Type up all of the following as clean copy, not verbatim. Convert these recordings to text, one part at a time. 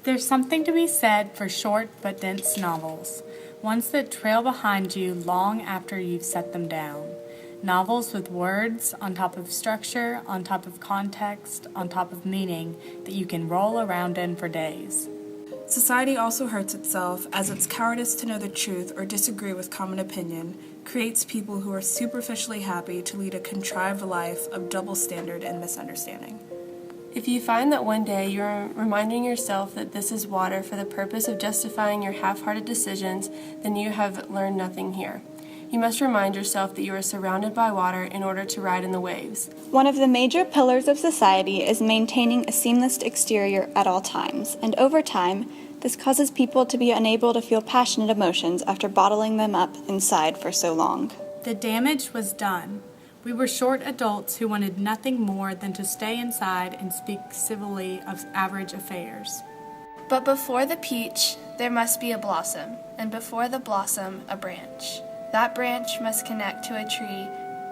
There's something to be said for short but dense novels, ones that trail behind you long after you've set them down. Novels with words on top of structure, on top of context, on top of meaning that you can roll around in for days. Society also hurts itself as its cowardice to know the truth or disagree with common opinion creates people who are superficially happy to lead a contrived life of double standard and misunderstanding. If you find that one day you're reminding yourself that this is water for the purpose of justifying your half-hearted decisions, then you have learned nothing here. You must remind yourself that you are surrounded by water in order to ride in the waves. One of the major pillars of society is maintaining a seamless exterior at all times, and over time, this causes people to be unable to feel passionate emotions after bottling them up inside for so long. The damage was done. We were short adults who wanted nothing more than to stay inside and speak civilly of average affairs. But before the peach, there must be a blossom, and before the blossom, a branch. That branch must connect to a tree,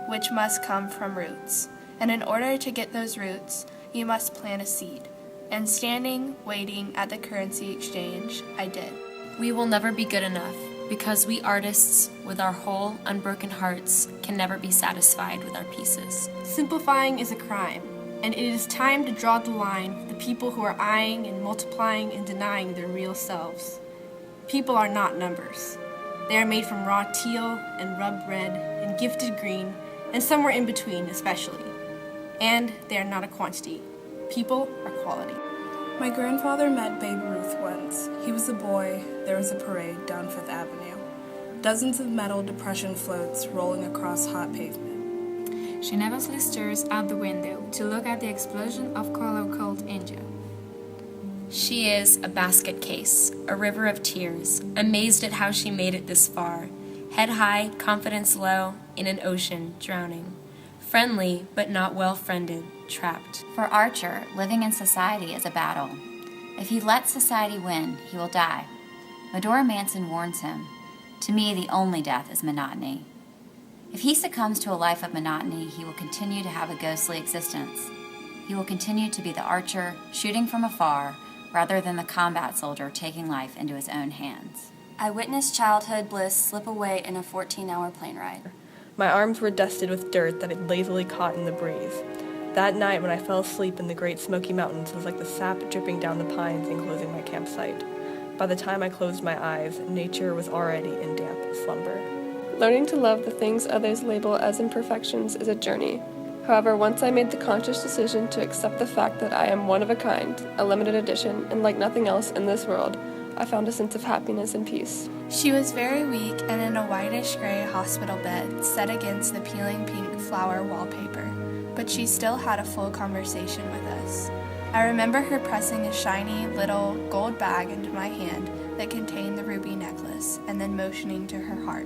which must come from roots. And in order to get those roots, you must plant a seed. And standing, waiting at the currency exchange, I did. We will never be good enough, because we artists, with our whole, unbroken hearts, can never be satisfied with our pieces. Simplifying is a crime, and it is time to draw the line for the people who are eyeing and multiplying and denying their real selves. People are not numbers. They are made from raw teal and rubbed red and gifted green, and somewhere in between especially. And they are not a quantity. People are quality. My grandfather met Babe Ruth once. He was a boy. There was a parade down Fifth Avenue. Dozens of metal depression floats rolling across hot pavement. She nervously stares out the window to look at the explosion of color-colored India. She is a basket case, a river of tears, amazed at how she made it this far. Head high, confidence low, in an ocean, drowning. Friendly, but not well-friended, trapped. For Archer, living in society is a battle. If he lets society win, he will die. Medora Manson warns him, "To me, the only death is monotony." If he succumbs to a life of monotony, he will continue to have a ghostly existence. He will continue to be the archer, shooting from afar, rather than the combat soldier taking life into his own hands. I witnessed childhood bliss slip away in a 14-hour plane ride. My arms were dusted with dirt that had lazily caught in the breeze. That night when I fell asleep in the Great Smoky Mountains was like the sap dripping down the pines enclosing my campsite. By the time I closed my eyes, nature was already in damp slumber. Learning to love the things others label as imperfections is a journey. However, once I made the conscious decision to accept the fact that I am one of a kind, a limited edition, and like nothing else in this world, I found a sense of happiness and peace. She was very weak and in a whitish-gray hospital bed set against the peeling pink flower wallpaper, but she still had a full conversation with us. I remember her pressing a shiny little gold bag into my hand that contained the ruby necklace and then motioning to her heart.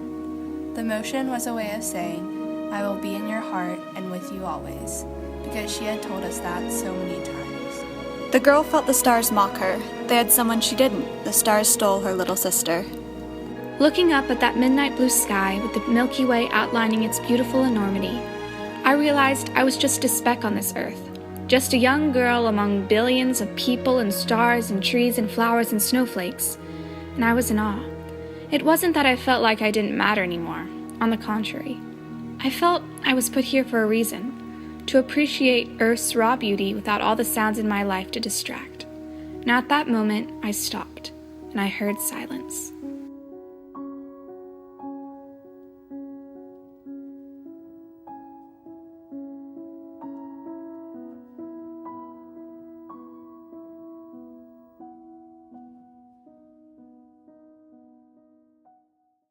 The motion was a way of saying, "I will be in your heart and with you always," because she had told us that so many times. The girl felt the stars mock her. They had someone she didn't. The stars stole her little sister. Looking up at that midnight blue sky with the Milky Way outlining its beautiful enormity, I realized I was just a speck on this earth. Just a young girl among billions of people and stars and trees and flowers and snowflakes. And I was in awe. It wasn't that I felt like I didn't matter anymore. On the contrary. I felt I was put here for a reason, to appreciate Earth's raw beauty without all the sounds in my life to distract. Now at that moment, I stopped, and I heard silence.